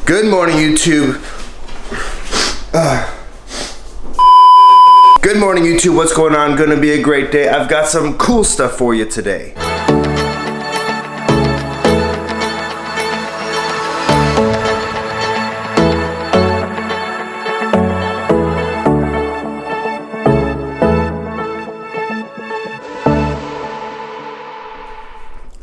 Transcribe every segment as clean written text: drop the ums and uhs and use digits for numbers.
Good morning, YouTube. Good morning, YouTube. What's going on? Gonna be a great day. I've got some cool stuff for you today.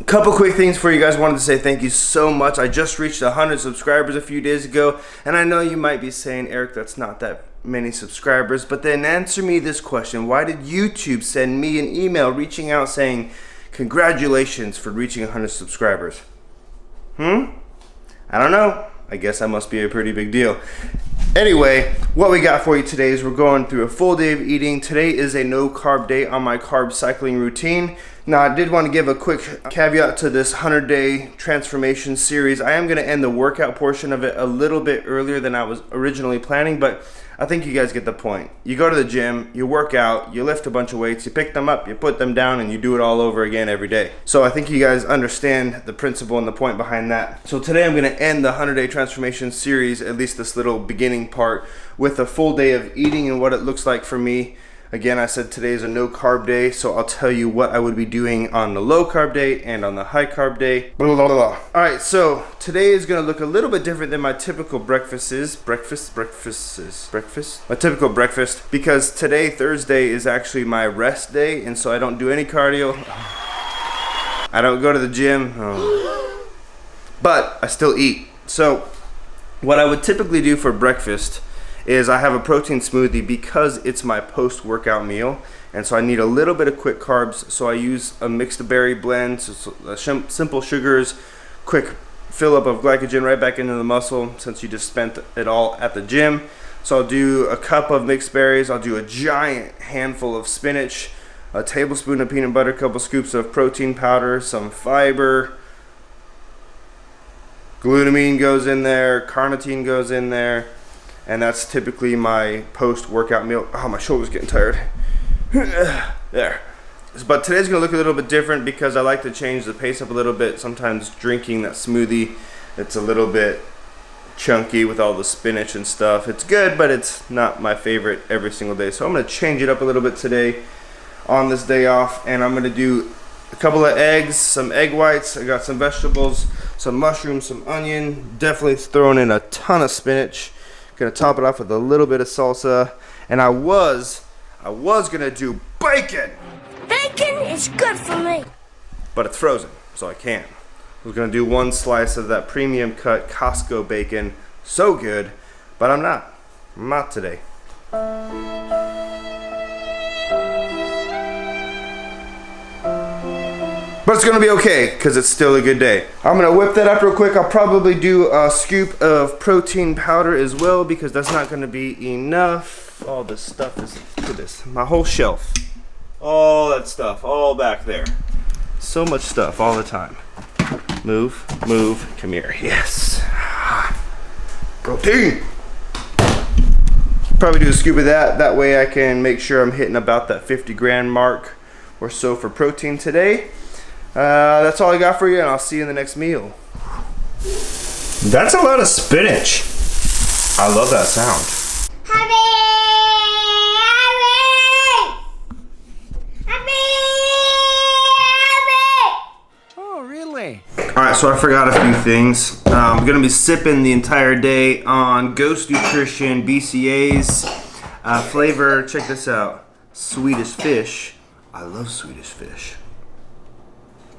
Couple quick things for you guys. Wanted to say thank you so much. I just reached 100 subscribers a few days ago, and I know you might be saying, Eric, that's not that many subscribers, but then answer me this question. Why did YouTube send me an email reaching out saying, congratulations for reaching 100 subscribers? I don't know. I guess that must be a pretty big deal. Anyway, what we got for you today is we're going through a full day of eating. Today is a no carb day on my carb cycling routine. Now, I did want to give a quick caveat to this 100-day transformation series. I am going to end the workout portion of it a little bit earlier than I was originally planning, but I think you guys get the point. You go to the gym, you work out, you lift a bunch of weights, you pick them up, you put them down, and you do it all over again every day. So I think you guys understand the principle and the point behind that. So today I'm going to end the 100-day transformation series, at least this little beginning part, with a full day of eating and what it looks like for me. Again, I said today is a no carb day, so I'll tell you what I would be doing on the low carb day and on the high carb day. Blah, blah, blah, blah. All right, so today is gonna look a little bit different than my typical breakfast. My typical breakfast, because today, Thursday, is actually my rest day, and so I don't do any cardio. I don't go to the gym, but I still eat. So what I would typically do for breakfast is I have a protein smoothie because it's my post-workout meal, and so I need a little bit of quick carbs, so I use a mixed berry blend, so simple sugars, quick fill up of glycogen right back into the muscle since you just spent it all at the gym. So I'll do a cup of mixed berries, I'll do a giant handful of spinach, a tablespoon of peanut butter, a couple scoops of protein powder, some fiber, glutamine goes in there, carnitine goes in there. And that's typically my post-workout meal. Oh, my shoulder's getting tired. There. But today's gonna look a little bit different because I like to change the pace up a little bit. Sometimes drinking that smoothie, it's a little bit chunky with all the spinach and stuff. It's good, but it's not my favorite every single day. So I'm gonna change it up a little bit today on this day off, and I'm gonna do a couple of eggs, some egg whites. I got some vegetables, some mushrooms, some onion. Definitely throwing in a ton of spinach. Gonna top it off with a little bit of salsa, and I was gonna do bacon. Bacon is good for me, but it's frozen, so I can't. I was gonna do one slice of that premium cut Costco bacon, so good, but I'm not today. But it's gonna be okay, because it's still a good day. I'm gonna whip that up real quick. I'll probably do a scoop of protein powder as well, because that's not gonna be enough. All this stuff is, look at this, my whole shelf. All that stuff, all back there. So much stuff all the time. Move, come here, yes. Protein. Probably do a scoop of that. That way I can make sure I'm hitting about that 50 gram mark or so for protein today. That's all I got for you, and I'll see you in the next meal. That's a lot of spinach. I love that sound. Happy! Oh, really? Alright, so I forgot a few things. I'm going to be sipping the entire day on Ghost Nutrition BCAAs. Flavor, check this out. Swedish fish. I love Swedish fish.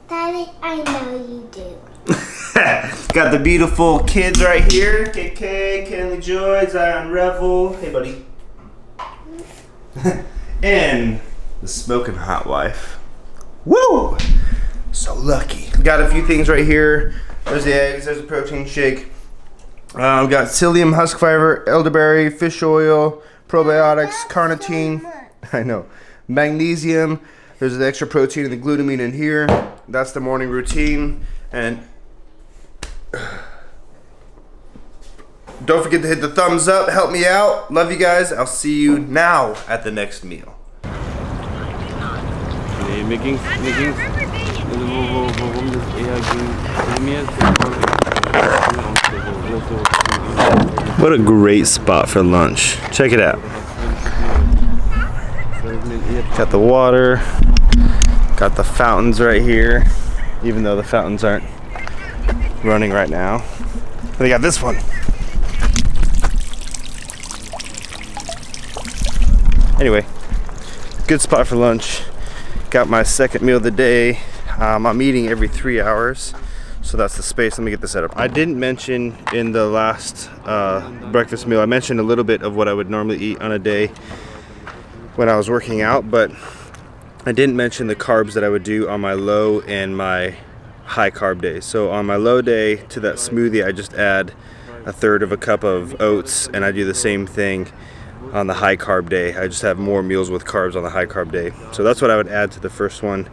Daddy, I know you do. Got the beautiful kids right here. KK, Kenley Joy, Zion Revel. Hey, buddy. And the smoking hot wife. Woo! So lucky. Got a few things right here. There's the eggs. There's a protein shake. Got psyllium husk fiber, elderberry, fish oil, probiotics, carnitine. I know. Magnesium. There's the extra protein and the glutamine in here. That's the morning routine. And don't forget to hit the thumbs up. Help me out. Love you guys. I'll see you now at the next meal. Nee, mir ging's worum das eher ging. Also mir ist What a great spot for lunch. Check it out. Got the water, got the fountains right here, even though the fountains aren't running right now. They got this one. Anyway, good spot for lunch. Got my second meal of the day. I'm eating every 3 hours, so that's the space. Let me get this set up. I didn't mention in the last breakfast meal, I mentioned a little bit of what I would normally eat on a day when I was working out, but I didn't mention the carbs that I would do on my low and my high carb days. So on my low day, to that smoothie, I just add 1/3 of a cup of oats, and I do the same thing on the high carb day. I just have more meals with carbs on the high carb day. So that's what I would add to the first one.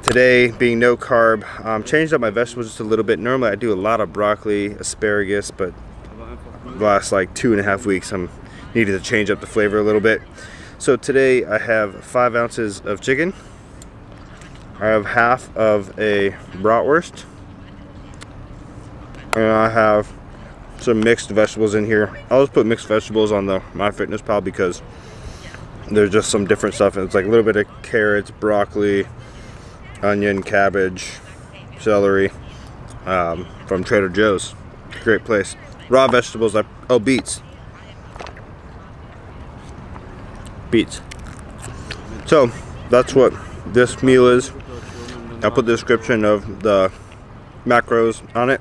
Today, being no carb, changed up my vegetables just a little bit. Normally I do a lot of broccoli, asparagus, but the last like 2.5 weeks I'm needed to change up the flavor a little bit. So today I have 5 ounces of chicken. I have half of a bratwurst. And I have some mixed vegetables in here. I'll just put mixed vegetables on the MyFitnessPal because there's just some different stuff. It's like a little bit of carrots, broccoli, onion, cabbage, celery, from Trader Joe's. Great place. Raw vegetables, beets. Beets. So that's what this meal is. I'll put the description of the macros on it.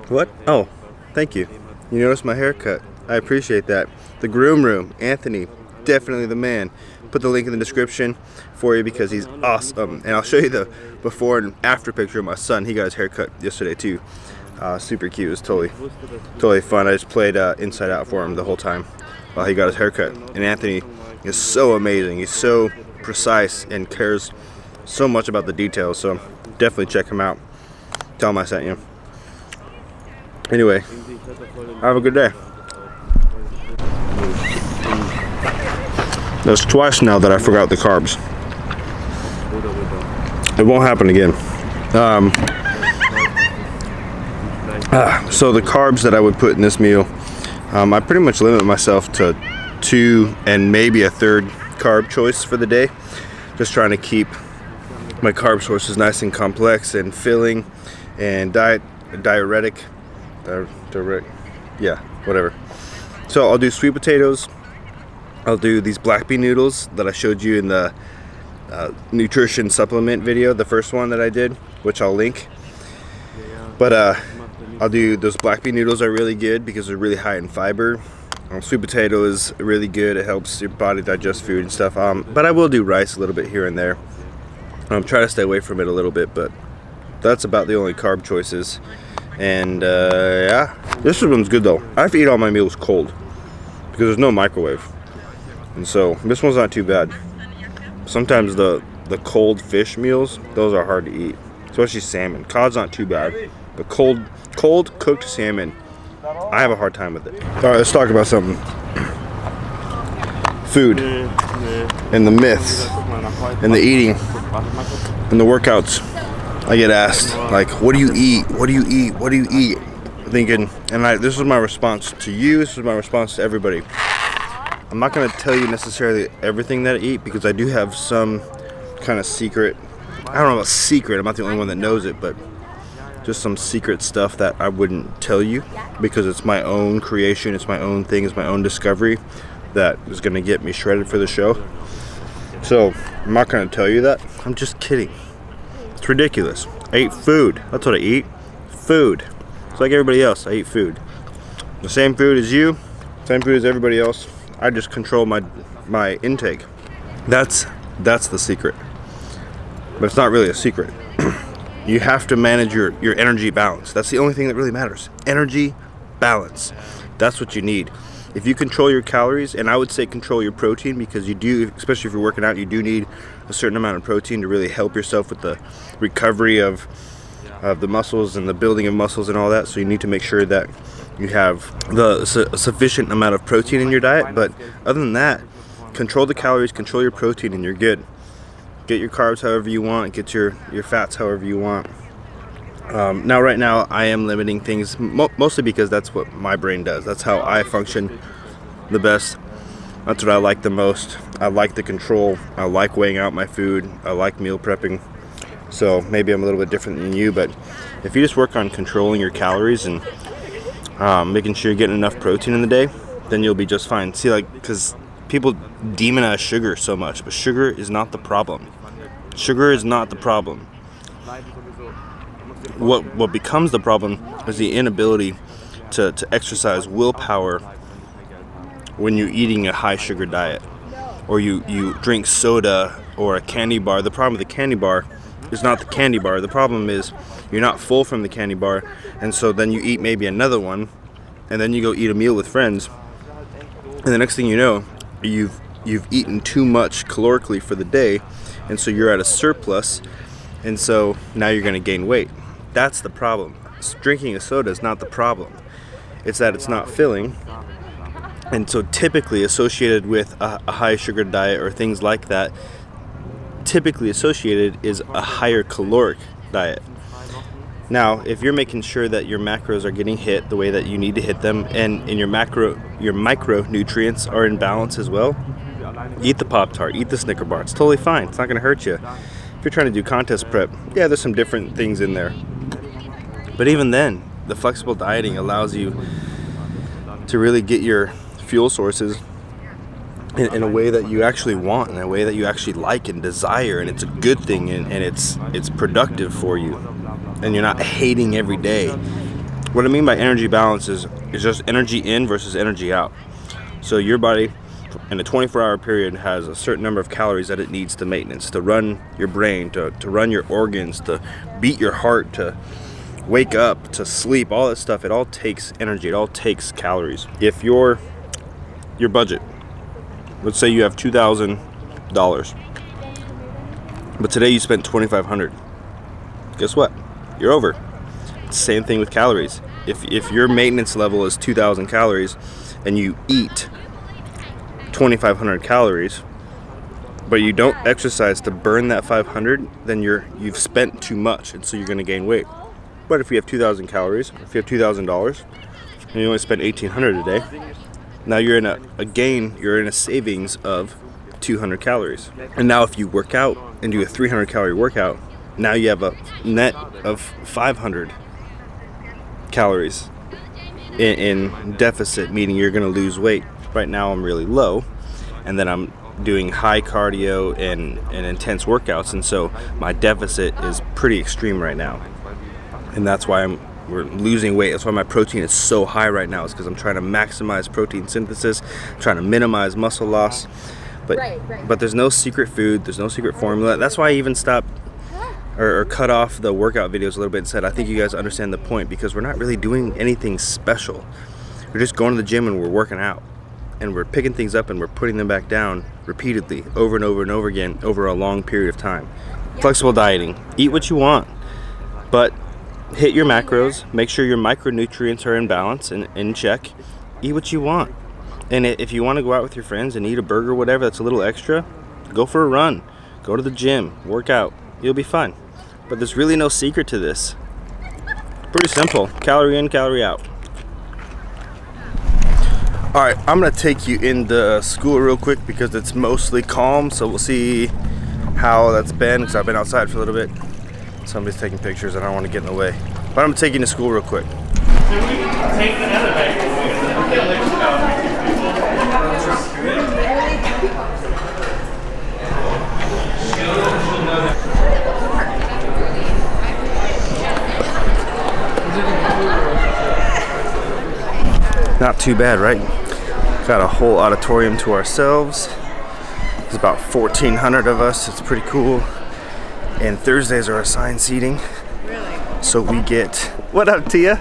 What? Oh, thank you. You noticed my haircut. I appreciate that. The groom room, Anthony, definitely the man. Put the link in the description for you because he's awesome. And I'll show you the before and after picture of my son. He got his haircut yesterday too. Super cute. It was totally fun. I just played Inside Out for him the whole time while he got his haircut. And Anthony is so amazing. He's so precise and cares so much about the details. So definitely check him out. Tell him I sent you. Anyway, have a good day. That's twice now that I forgot the carbs. It won't happen again. So the carbs that I would put in this meal, I pretty much limit myself to 2 and maybe a 3rd carb choice for the day. Just trying to keep my carb sources nice and complex and filling and diuretic. Yeah, whatever. So I'll do sweet potatoes. I'll do these black bean noodles that I showed you in the nutrition supplement video, the first one that I did, which I'll link. But I'll do those black bean noodles are really good because they're really high in fiber. Sweet potato is really good. It helps your body digest food and stuff. But I will do rice a little bit here and there. Try to stay away from it a little bit, but that's about the only carb choices. And yeah, this one's good though. I have to eat all my meals cold because there's no microwave, and so this one's not too bad. Sometimes the cold fish meals, those are hard to eat, especially salmon. Cod's not too bad, but cold cooked salmon, I have a hard time with it. All right, let's talk about something. Food and the myths and the eating and the workouts. I get asked, like, what do you eat? What do you eat? What do you eat? Thinking, and this is my response to you. This is my response to everybody. I'm not going to tell you necessarily everything that I eat because I do have some kind of secret. I don't know about secret. I'm not the only one that knows it, but just some secret stuff that I wouldn't tell you because it's my own creation. It's my own thing. It's my own discovery that is going to get me shredded for the show. So I'm not going to tell you that. I'm just kidding. It's ridiculous. I eat food. That's what I eat. Food. It's like everybody else. I eat food. The same food as you. Same food as everybody else. I just control my intake. That's the secret. But it's not really a secret. You have to manage your energy balance. That's the only thing that really matters. Energy balance. That's what you need. If you control your calories, and I would say control your protein because you do, especially if you're working out, you do need a certain amount of protein to really help yourself with the recovery of the muscles and the building of muscles and all that. So you need to make sure that you have the sufficient amount of protein in your diet. But other than that, control the calories, control your protein, and you're good. Get your carbs however you want, get your fats however you want. Now right now I am limiting things mostly because that's what my brain does. That's how I function the best. That's what I like the most. I like the control. I like weighing out my food. I like meal prepping. So maybe I'm a little bit different than you, but if you just work on controlling your calories and making sure you're getting enough protein in the day, then you'll be just fine. See, like, because people demonize sugar so much, but sugar is not the problem. Sugar is not the problem. What becomes the problem is the inability to exercise willpower when you're eating a high sugar diet, or you drink soda or a candy bar. The problem with the candy bar is not the candy bar. The problem is you're not full from the candy bar, and so then you eat maybe another one, and then you go eat a meal with friends, and the next thing you know, you've eaten too much calorically for the day, and so you're at a surplus, and so now you're going to gain weight. That's the problem. Drinking a soda is not the problem. It's that it's not filling. And so typically associated with a high sugar diet or things like that, typically associated is a higher caloric diet. Now, if you're making sure that your macros are getting hit the way that you need to hit them, and your micronutrients are in balance as well, eat the Pop-Tart, eat the Snicker bar. It's totally fine. It's not going to hurt you. If you're trying to do contest prep, yeah, there's some different things in there. But even then, the flexible dieting allows you to really get your fuel sources in a way that you actually want, in a way that you actually like and desire, and it's a good thing, and it's productive for you, and you're not hating every day. What I mean by energy balance is just energy in versus energy out. So your body in a 24-hour period has a certain number of calories that it needs to maintenance, to run your brain, to run your organs, to beat your heart, to wake up, to sleep, all that stuff. It all takes energy, it all takes calories. If your budget, let's say you have $2,000, but today you spent $2,500, guess what? You're over. Same thing with calories. If your maintenance level is 2,000 calories and you eat 2,500 calories, but you don't exercise to burn that 500, then you've spent too much, and so you're going to gain weight. But if you have 2,000 calories, if you have $2,000, and you only spend 1,800 a day, now you're in a gain, you're in a savings of 200 calories. And now if you work out and do a 300 calorie workout, now you have a net of 500 calories in deficit, meaning you're going to lose weight. Right now I'm really low, and then I'm doing high cardio and intense workouts, and so my deficit is pretty extreme right now. And that's why we're losing weight. That's why my protein is so high right now, is because I'm trying to maximize protein synthesis, trying to minimize muscle loss. But there's no secret food, there's no secret formula. That's why I even stopped or cut off the workout videos a little bit and said, I think you guys understand the point, because we're not really doing anything special. We're just going to the gym and we're working out, and we're picking things up and we're putting them back down repeatedly over and over and over again over a long period of time. Flexible dieting. Eat what you want, but hit your macros. Make sure your micronutrients are in balance and in check. Eat what you want. And if you want to go out with your friends and eat a burger or whatever that's a little extra, go for a run. Go to the gym. Work out. You'll be fine. But there's really no secret to this. Pretty simple. Calorie in, calorie out. Alright, I'm going to take you into school real quick because it's mostly calm. So we'll see how that's been, because I've been outside for a little bit. Somebody's taking pictures and I don't want to get in the way. But I'm taking you to school real quick. Not too bad, right? Got a whole auditorium to ourselves. There's about 1,400 of us. It's pretty cool. And Thursdays are assigned seating. Really? So we get, what up, Tia?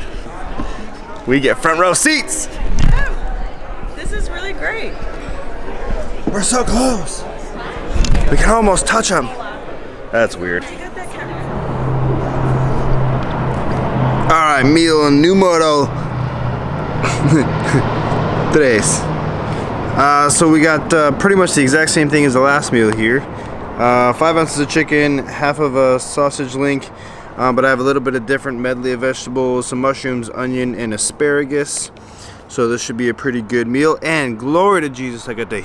We get front row seats. Oh, this is really great. We're so close. We can almost touch them. That's weird. You got that camera? All right, meal numero 3. So we got pretty much the exact same thing as the last meal here. 5 ounces of chicken, half of a sausage link But I have a little bit of different medley of vegetables, some mushrooms, onion, and asparagus. So this should be a pretty good meal. And glory to Jesus, I got to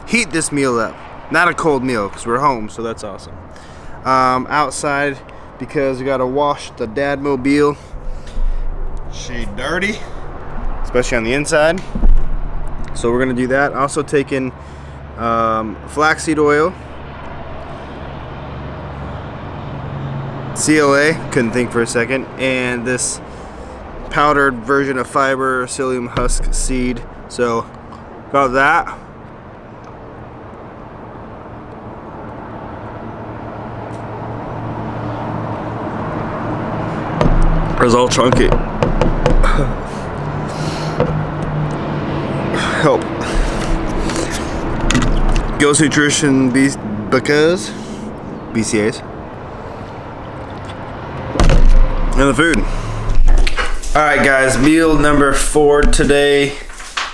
heat this meal up. Not a cold meal because we're home, so that's awesome. Outside, because we got to wash the Dadmobile. She dirty, especially on the inside. So we're going to do that. Also taking flaxseed oil. CLA, couldn't think for a second, and this powdered version of fiber psyllium husk seed. So got that. It's all chunky. Help. Ghost Nutrition because BCAs. And the food. Alright guys, meal number 4 today.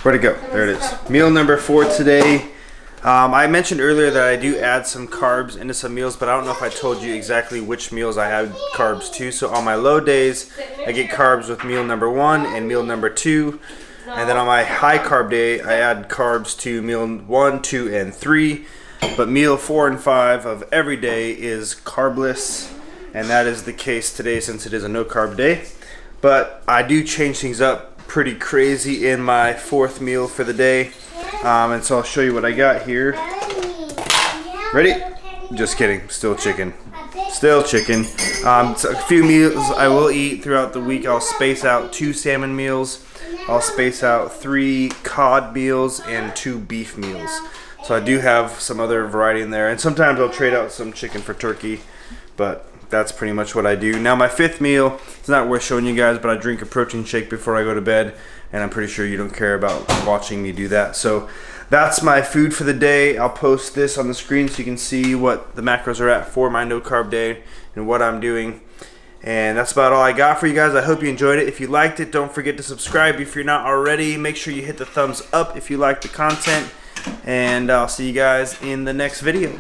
Where'd it go? There it is. Meal number 4 today. I mentioned earlier that I do add some carbs into some meals, but I don't know if I told you exactly which meals I add carbs to. So on my low days, I get carbs with meal number 1 and meal number 2. And then on my high carb day, I add carbs to meal 1, 2, and 3. But meal 4 and 5 of every day is carbless. And that is the case today since it is a no carb day. But I do change things up pretty crazy in my 4th meal for the day. And so I'll show you what I got here. Ready? Just kidding, still chicken. Still chicken. So a few meals I will eat throughout the week. I'll space out 2 salmon meals. I'll space out 3 cod meals and 2 beef meals. So I do have some other variety in there. And sometimes I'll trade out some chicken for turkey. But that's pretty much what I do. Now my 5th meal, it's not worth showing you guys, but I drink a protein shake before I go to bed, and I'm pretty sure you don't care about watching me do that. So that's my food for the day. I'll post this on the screen so you can see what the macros are at for my no carb day and what I'm doing. And that's about all I got for you guys. I hope you enjoyed it. If you liked it, don't forget to subscribe if you're not already. Make sure you hit the thumbs up if you like the content, and I'll see you guys in the next video.